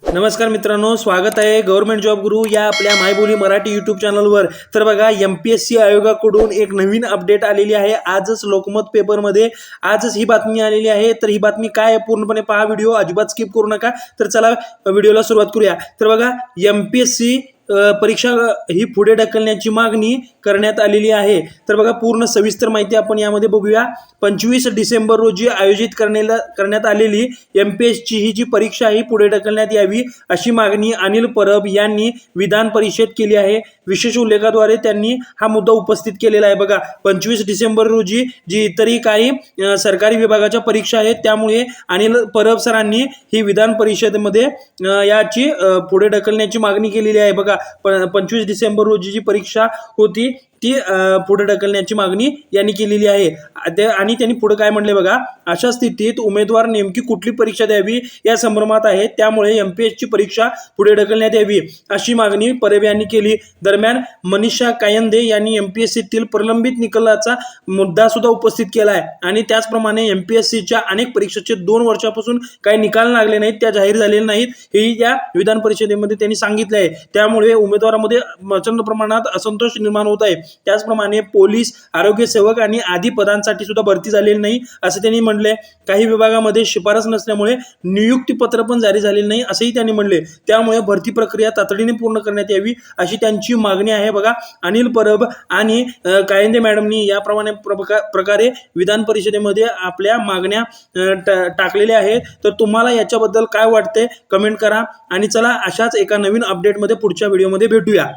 नमस्कार मित्रांनो, स्वागत आहे गव्हर्नमेंट जॉब गुरु या आपल्या मायबोली मराठी यूट्यूब चॅनलवर। तर बघा, MPSC आयोगाकडून एक नवीन अपडेट आलेली आहे। आजच लोकमत पेपरमध्ये आजच ही बातमी आलेली आहे। तर ही बातमी काय आहे पूर्णपणे पहा, व्हिडिओ अजिबात स्किप करू नका। तर चला व्हिडिओला सुरुवात करूया। तर बघा, MPSC परीक्षा ही पुढे ढकलण्याची मागणी करण्यात आलेली आहे। तर बघा, पूर्ण सविस्तर माहिती आपण यामध्ये बघूया। 25 डिसेंबर रोजी आयोजित करण्यात आलेली MPSC ही जी परीक्षा ही पुढे ढकलण्यात यावी अशी मागणी अनिल परब यांनी विधान परिषद केली आहे। विशेष उल्लेखाद्वारे त्यांनी हा मुद्दा उपस्थित केलेला आहे। बघा, 25 डिसेंबर रोजी जी इतरही काही सरकारी विभागाच्या परीक्षा आहेत, त्यामुळे अनिल परब सरांनी ही विधान परिषदेमध्ये याची पुढे ढकलण्याची मागणी केलेली आहे। बघा, 25 डिसेंबर रोजी जी परीक्षा होती ती पुढे ढकलण्याची मागणी यांनी केलेली आहे। आणि त्यांनी पुढे काय म्हणले बघा, अशा स्थितीत उमेदवार नेमकी कुठली परीक्षा द्यावी या संभ्रमात आहे, त्यामुळे MPSC ची परीक्षा पुढे ढकलण्यात यावी अशी मागणी परब यांनी केली। दरम्यान मनीषा कायंदे यांनी MPSC तील प्रलंबित निकालाचा मुद्दा सुद्धा उपस्थित केला आहे आणि त्याचप्रमाणे MPSC च्या अनेक परीक्षेचे 2 वर्षापासून काही निकाल लागले नाहीत, त्या जाहीर झालेले नाहीत, हे या विधान परिषदेमध्ये त्यांनी सांगितले आहे। त्यामुळे उमेदवारांमध्ये प्रचंड प्रमाणात असंतोष निर्माण होत आहे। त्याचप्रमाणे पोलीस, आरोग्य सेवक आणि आदी पदांसाठी सुद्धा भरती झालेली नाही असे त्यांनी म्हणले। काही विभागामध्ये शिफारस नसल्यामुळे नियुक्ती पत्र पण जारी झालेले नाही असेही त्यांनी म्हणले। त्यामुळे भरती प्रक्रिया तातडीने पूर्ण करण्यात यावी अशी त्यांची मागणी आहे। बघा, अनिल परब आणि कायंदे मॅडमनी याप्रमाणे प्रकारे विधान परिषदेमध्ये आपल्या मागण्या टाकलेल्या आहेत। तर तुम्हाला याच्याबद्दल काय वाटते कमेंट करा आणि चला अशाच एका नवीन अपडेटमध्ये पुढच्या व्हिडिओमध्ये भेटूया।